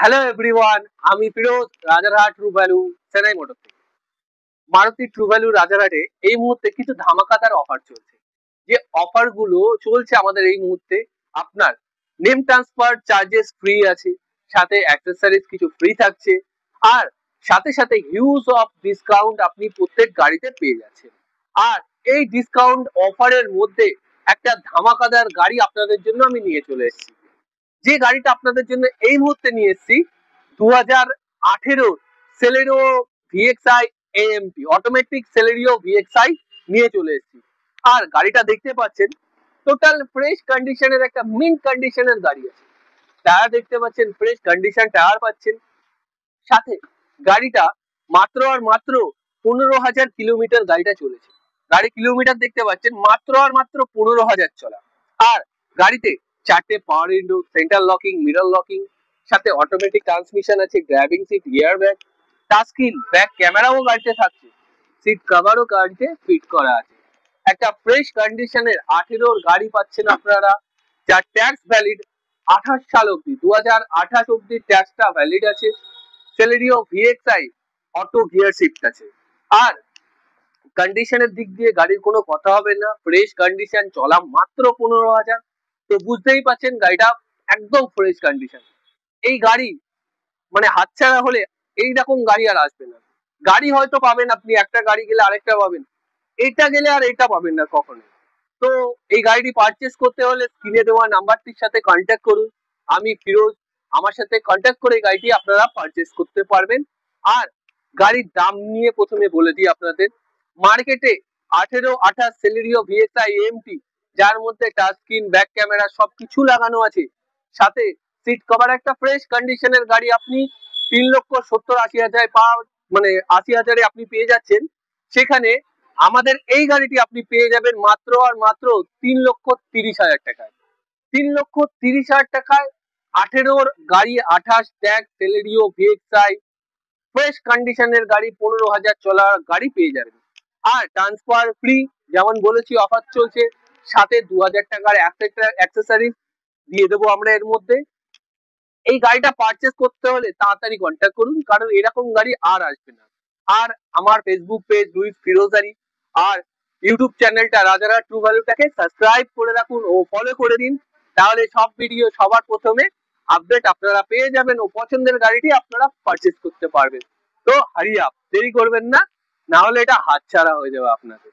Hello everyone, আমি Firoz, Rajarhat true value Chennai motor থেকে। Maruti true value রাজারহাটে এই মুহূর্তে কিছু ধামাকাদার অফার চলছে। যে অফার গুলো চলছে আমাদের এই মুহূর্তে, আপনার নেম ট্রান্সফার চার্জেস ফ্রি আছে, সাথে অ্যাক্সেসরিজ কিছু ফ্রি থাকছে, আর সাথে সাথে হিউজ অফ ডিসকাউন্ট আপনি প্রত্যেক গাড়িতে পেয়ে যাচ্ছেন। আর এই ডিসকাউন্ট অফারের মধ্যে একটা ধামাকাদার গাড়ি আপনাদের জন্য আমি নিয়ে চলে এসেছি। যে গাড়িটা আপনাদের জন্য এই মুহূর্তে নিয়ে এসেছি 2018 Celerio VXI AMT automatic Celerio VXI নিয়ে চলে এসেছি। আর গাড়িটা দেখতে পাচ্ছেন টোটাল ফ্রেশ কন্ডিশনের একটা মিন্ট কন্ডিশনের গাড়ি আছে। টায়ার দেখতে পাচ্ছেন ফ্রেশ কন্ডিশন টায়ার পাচ্ছেন। সাথে গাড়িটা মাত্র আর মাত্র 15,000 কিলোমিটার গাড়িটা চলেছে। গাড়ি কিলোমিটার দেখতে পাচ্ছেন মাত্র আর মাত্র 15,000 চলা। আর গাড়িতে 4টে power window, centre locking, mirror locking, সাথে অটোমেটিক ট্রান্সমিশন আছে, grabbing seat, air bag, touch screen, back ক্যামেরাও গাড়িতে থাকছে, সিট কভারও গাড়িতে ফিট করা আছে। একটা ফ্রেশ কন্ডিশনের 18 গাড়ি পাচ্ছেন আপনারা, যার ট্যাক্স ভ্যালিড 28 সাল অব্দি, 2028 অব্দি ট্যাক্সটা ভ্যালিড আছে। Celerio VXI auto gear shift আছে। আর কন্ডিশনের দিক দিয়ে গাড়ির কোনো কথা হবে না, ফ্রেশ কন্ডিশন, চলা মাত্র 15,000। তো বুঝতেই পাচ্ছেন গাড়িটা একদম ফ্রেশ কন্ডিশন। এই গাড়ি মানে হাতছাড়া হলে এইরকম গাড়ি আর আসবে না। গাড়ি হয়তো পাবেন আপনি, একটা গাড়ি গেলে আরেকটা পাবেন, এটা গেলে আর এটা পাবেন না কখনো। তো এই গাড়িটি পারচেস করতে হলে স্ক্রিনে দেওয়া নাম্বারটির সাথে কন্ট্যাক্ট করুন। আমি ফিরোজ, আমার সাথে কন্ট্যাক্ট করে গাড়িটি আপনারা পারচেস করতে পারবেন। আর গাড়ির দাম নিয়ে প্রথমে বলে দিই আপনাদের, মার্কেটে 18-28 সেলেরিও ভিএক্সআই এএমটি, যার মধ্যে টাচ স্ক্রিন, ব্যাক ক্যামেরা সবকিছু লাগানো আছে, সাথে সিট কভার, একটা ফ্রেশ কন্ডিশনের গাড়ি আপনি 3,70,000-80,000 মানে 80,000-এ আপনি পেয়ে যাচ্ছেন। সেখানে আমাদের এই গাড়িটি আপনি পেয়ে যাবেন মাত্র আর মাত্র 3,30,000 টাকায়। 3,30,000 টাকায় 18 গাড়ি, 28 ট্যাক্স, সেলেরিও ভিএক্সআই ফ্রেশ কন্ডিশনের গাড়ি, 15,000 চলার গাড়ি পেয়ে যাবেন। আর ট্রান্সফার ফ্রি, যেমন বলেছি অফার চলছে, সাথে 2,000 টাকার অ্যাক্সেসরিজ দিয়ে দেবো আমরা এর মধ্যে। এই গাড়িটা পারচেস করতে হলে তাড়াতাড়ি কন্ট্যাক্ট করুন, কারণ এরকম গাড়ি আর আসবে না। আর আমার ফেসবুক পেজ লুইস ফিরোজারি আর ইউটিউব চ্যানেলটা রাজারহাট ট্রু ভ্যালুটাকে সাবস্ক্রাইব করে রাখুন ও ফলো করে দিন, তাহলে সব ভিডিও সবার প্রথমে আপডেট আপনারা পেয়ে যাবেন ও পছন্দের গাড়িটি আপনারা পারচেস করতে পারবেন। তো হারি আপ, দেরি করবেন না, না হলে এটা হাতছাড়া হয়ে যাবে আপনাদের।